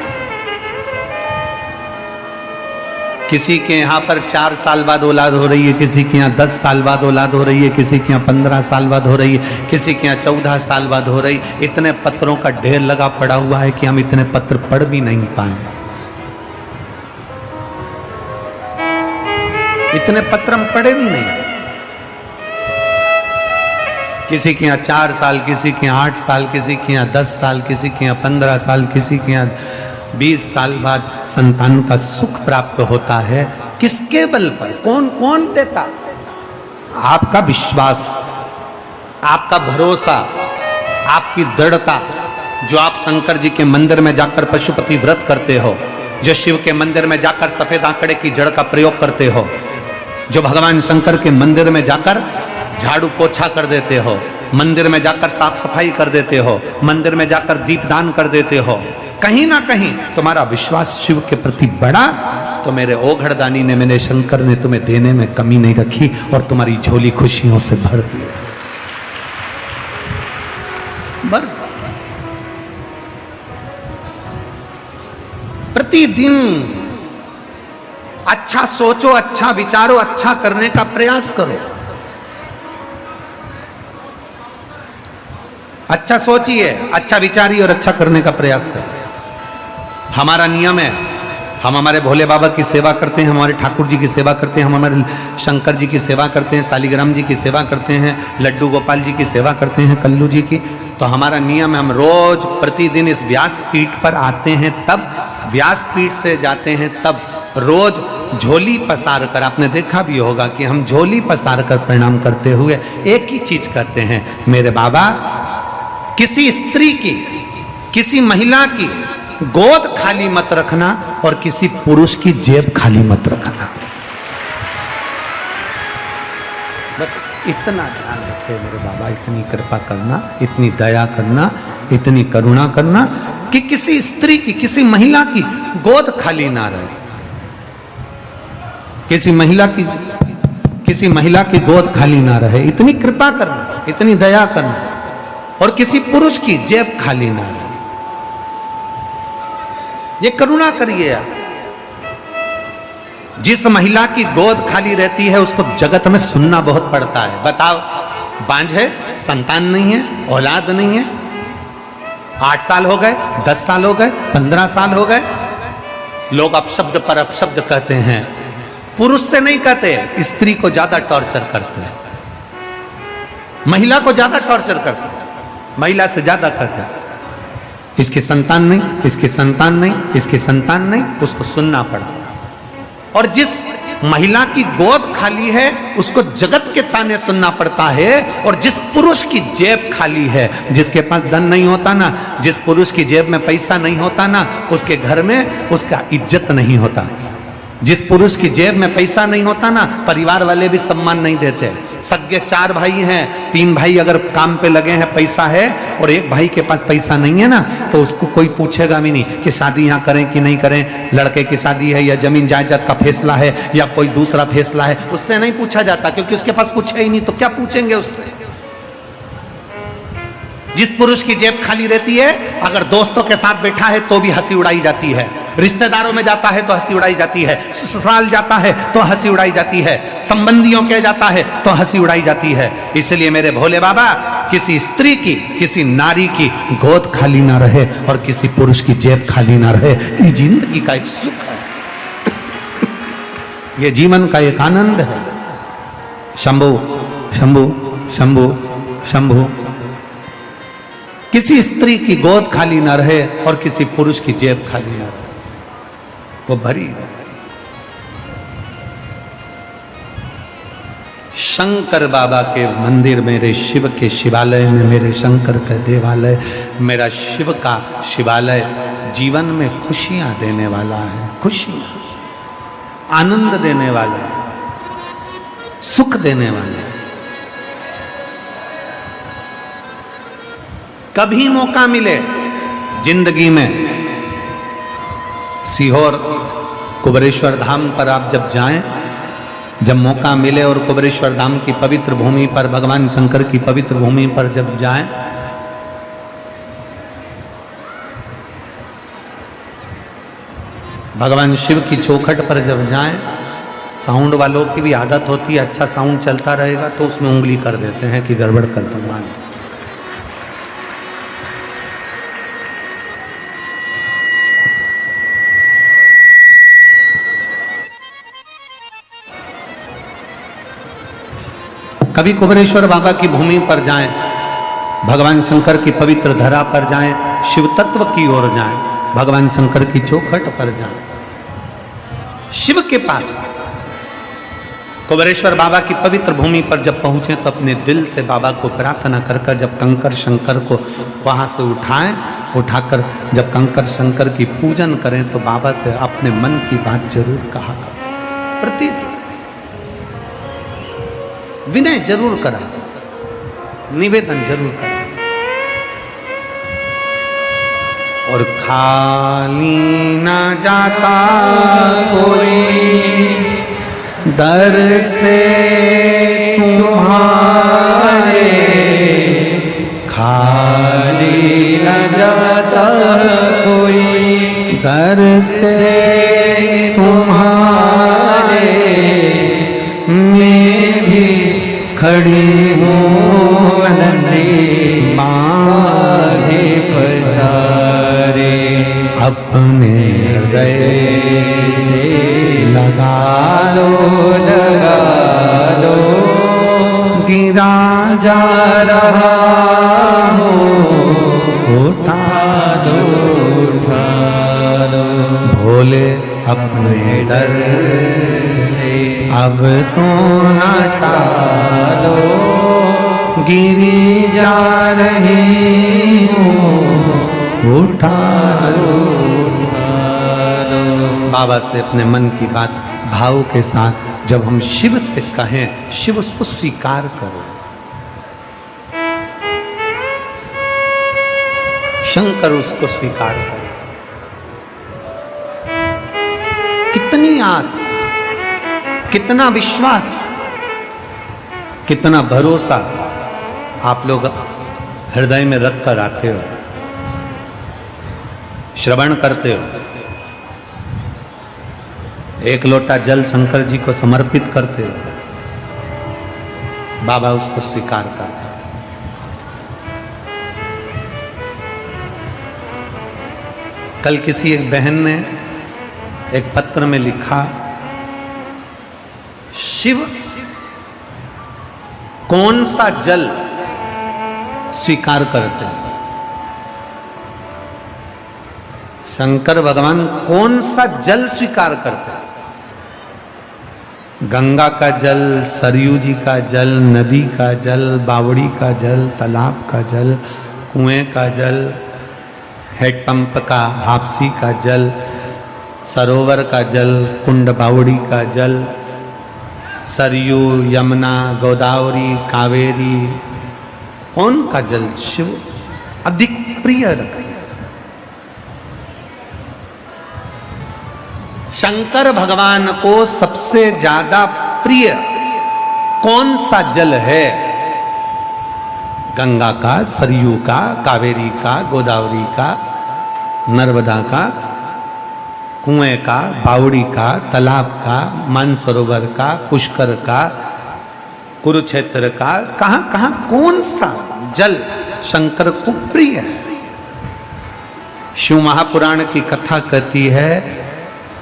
S1: किसी के यहां पर 4 साल बाद औलाद हो रही है, किसी के यहाँ 10 साल बाद औलाद हो रही है, किसी के यहाँ 15 साल बाद हो रही है, किसी के यहाँ 14 साल बाद हो रही। इतने पत्रों का ढेर लगा पड़ा हुआ है कि हम इतने पत्र पढ़ भी नहीं पाए। इतने पत्र हम पढ़े भी नहीं। किसी के यहाँ 4 साल, किसी के यहाँ 8 साल, किसी के यहाँ 10 साल, किसी के यहाँ 15 साल, किसी के यहाँ 20 साल बाद संतान का सुख प्राप्त होता है। किसके बल पर? कौन कौन देता? आपका विश्वास, आपका भरोसा, आपकी दृढ़ता। जो आप शंकर जी के मंदिर में जाकर पशुपति व्रत करते हो, जो शिव के मंदिर में जाकर सफेद आंकड़े की जड़ का प्रयोग करते हो, जो भगवान शंकर के मंदिर में जाकर झाड़ू पोछा कर देते हो, मंदिर में जाकर साफ सफाई कर देते हो, मंदिर में जाकर दीपदान कर देते हो, कहीं ना कहीं तुम्हारा विश्वास शिव के प्रति बढ़ा तो मेरे ओघड़दानी ने, मेरे शंकर ने तुम्हें देने में कमी नहीं रखी और तुम्हारी झोली खुशियों से भर दी। प्रतिदिन अच्छा सोचो, अच्छा विचारो, अच्छा करने का प्रयास करो। अच्छा सोचिए, अच्छा विचारिए और अच्छा करने का प्रयास करें। हमारा नियम है, हम हमारे भोले बाबा की सेवा करते हैं, हमारे ठाकुर जी की सेवा करते हैं, हम हमारे शंकर जी की सेवा करते हैं, शालिग्राम जी की सेवा करते हैं, लड्डू गोपाल जी की सेवा करते हैं, कल्लू जी की। तो हमारा नियम है, हम रोज प्रतिदिन इस व्यासपीठ पर आते हैं, तब व्यासपीठ से जाते हैं, तब रोज झोली पसार कर, आपने देखा भी होगा कि हम झोली पसार कर प्रणाम करते हुए एक ही चीज कहते हैं, मेरे बाबा किसी स्त्री की, किसी महिला की गोद खाली मत रखना, और किसी पुरुष की जेब खाली मत रखना। बस इतना ध्यान रखे मेरे बाबा, इतनी कृपा करना, इतनी दया करना, इतनी करुणा करना कि किसी स्त्री की, किसी महिला की गोद खाली ना रहे। किसी महिला की गोद खाली ना रहे, इतनी कृपा करना, इतनी दया करना, और किसी पुरुष की जेब खाली ना रहे। ये करुणा करिए आप। जिस महिला की गोद खाली रहती है उसको जगत में सुनना बहुत पड़ता है। बताओ, बांझ है, संतान नहीं है, औलाद नहीं है, 8 साल हो गए, 10 साल हो गए, 15 साल हो गए, लोग अपशब्द पर अपशब्द कहते हैं। पुरुष से नहीं कहते, स्त्री को ज्यादा टॉर्चर करते हैं, महिला को ज्यादा टॉर्चर करते हैं, महिला से ज्यादा करते हैं। इसकी संतान नहीं, इसकी संतान नहीं, इसकी संतान नहीं, उसको सुनना पड़ा। और जिस महिला की गोद खाली है उसको जगत के ताने सुनना पड़ता है। और जिस पुरुष की जेब खाली है, जिसके पास धन नहीं होता ना, जिस पुरुष की जेब में पैसा नहीं होता ना, उसके घर में उसका इज्जत नहीं होता। जिस पुरुष की जेब में पैसा नहीं होता ना, परिवार वाले भी सम्मान नहीं देते। सगे 4 भाई हैं, 3 भाई अगर काम पे लगे हैं, पैसा है, और एक भाई के पास पैसा नहीं है ना, तो उसको कोई पूछेगा भी नहीं कि शादी यहाँ करें कि नहीं करें, लड़के की शादी है या जमीन जायदाद का फैसला है या कोई दूसरा फैसला है, उससे नहीं पूछा जाता, क्योंकि उसके पास कुछ है ही नहीं, तो क्या पूछेंगे उससे। जिस पुरुष की जेब खाली रहती है, अगर दोस्तों के साथ बैठा है तो भी हंसी उड़ाई जाती है, रिश्तेदारों में जाता है तो हंसी उड़ाई जाती है, ससुराल जाता है तो हंसी उड़ाई जाती है, संबंधियों के जाता है तो हंसी उड़ाई जाती है। इसलिए मेरे भोले बाबा, किसी स्त्री की, किसी नारी की गोद खाली ना रहे और किसी पुरुष की जेब खाली ना रहे। ये जिंदगी का एक सुख है, ये जीवन का एक आनंद है। शंभु शंभु शंभु शंभु। किसी स्त्री की गोद खाली ना रहे और किसी पुरुष की जेब खाली ना रहे, वो भरी रहे। शंकर बाबा के मंदिर, मेरे शिव के शिवालय में, मेरे शंकर का देवालय, मेरा शिव का शिवालय जीवन में खुशियां देने वाला है, खुशियां, आनंद देने वाला, सुख देने वाला। कभी मौका मिले जिंदगी में, सीहोर कुबेरेश्वर धाम पर आप जब जाएं, जब मौका मिले और कुबेरेश्वर धाम की पवित्र भूमि पर, भगवान शंकर की पवित्र भूमि पर जब जाएं, भगवान शिव की चौखट पर जब जाएं, साउंड वालों की भी आदत होती है, अच्छा साउंड चलता रहेगा तो उसमें उंगली कर देते हैं कि गड़बड़ कर दूंगा। कभी कुबेरेश्वर बाबा की भूमि पर जाएं, भगवान शंकर की पवित्र धरा पर जाएं, शिव तत्व की ओर जाएं, भगवान शंकर की चौखट पर जाएं, शिव के पास, कुबेरेश्वर बाबा की पवित्र भूमि पर जब पहुंचे तो अपने दिल से बाबा को प्रार्थना कर कर, जब कंकर शंकर को वहां से उठाएं, उठाकर जब कंकर शंकर की पूजन करें तो बाबा से अपने मन की बात जरूर कहा करें, प्रतिदिन विनय जरूर करा, निवेदन जरूर करा। और खाली ना जाता कोई दर से तुम्हारे, खाली ना जाता कोई दर से तुम्हारे, मैं भी खड़ी हूँ नन्ही माहे पसारे, अपने हृदय से लगा लो, लगा लो, गिरा जा रहा हूँ, उठा लो, उठा लो, भोले अपने दर से अब तो न टालो, गिरी जा रही हूँ, उठा लो, उठा लो। बाबा से अपने मन की बात भाव के साथ जब हम शिव से कहें, शिव उसको स्वीकार करो। शंकर उसको स्वीकार करो। कितनी आस, कितना विश्वास, कितना भरोसा आप लोग हृदय में रख कर आते हो, श्रवण करते हो, एक लोटा जल शंकर जी को समर्पित करते हो, बाबा उसको स्वीकार करते हैं। कल किसी एक बहन ने एक पत्र में लिखा, शिव कौन सा जल स्वीकार करते हैं? शंकर भगवान कौन सा जल स्वीकार करते हैं? गंगा का जल, सरयू जी का जल, नदी का जल, बावड़ी का जल, तालाब का जल, कुएं का जल, हेडपंप का, हापसी का जल, सरोवर का जल, कुंड बावड़ी का जल, सरयू, यमुना, गोदावरी, कावेरी, कौन का जल शिव अधिक प्रिय रखे? शंकर भगवान को सबसे ज्यादा प्रिय कौन सा जल है? गंगा का, सरयू का, कावेरी का, गोदावरी का, नर्मदा का, कुएं का, बावड़ी का, तालाब का, मानसरोवर का, पुष्कर का, कुरुक्षेत्र का, कहां कहां कौन सा जल शंकर को प्रिय है? शिव महापुराण की कथा कहती है,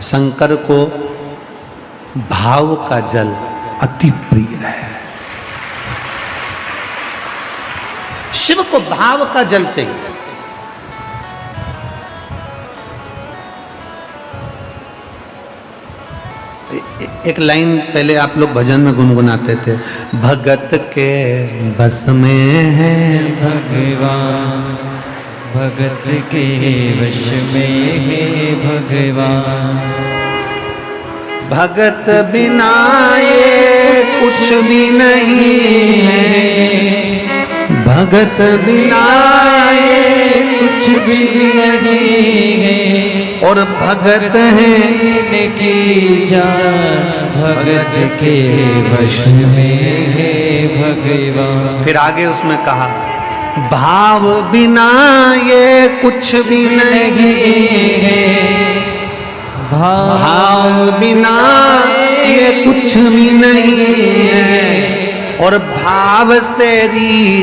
S1: शंकर को भाव का जल अति प्रिय है। शिव को भाव का जल चाहिए। एक लाइन पहले आप लोग भजन में गुनगुनाते थे, भगत के बस में है
S2: भगवान, भगत के वश में है भगवान,
S1: भगत बिना ये कुछ भी नहीं है, भगत बिना ये
S2: कुछ भी नहीं है,
S1: और भगत है
S2: की जान भगत के वश में है भगवान।
S1: फिर आगे उसमें कहा, भाव बिना ये कुछ भी नहीं है, भाव बिना ये कुछ भी नहीं है, और भाव से री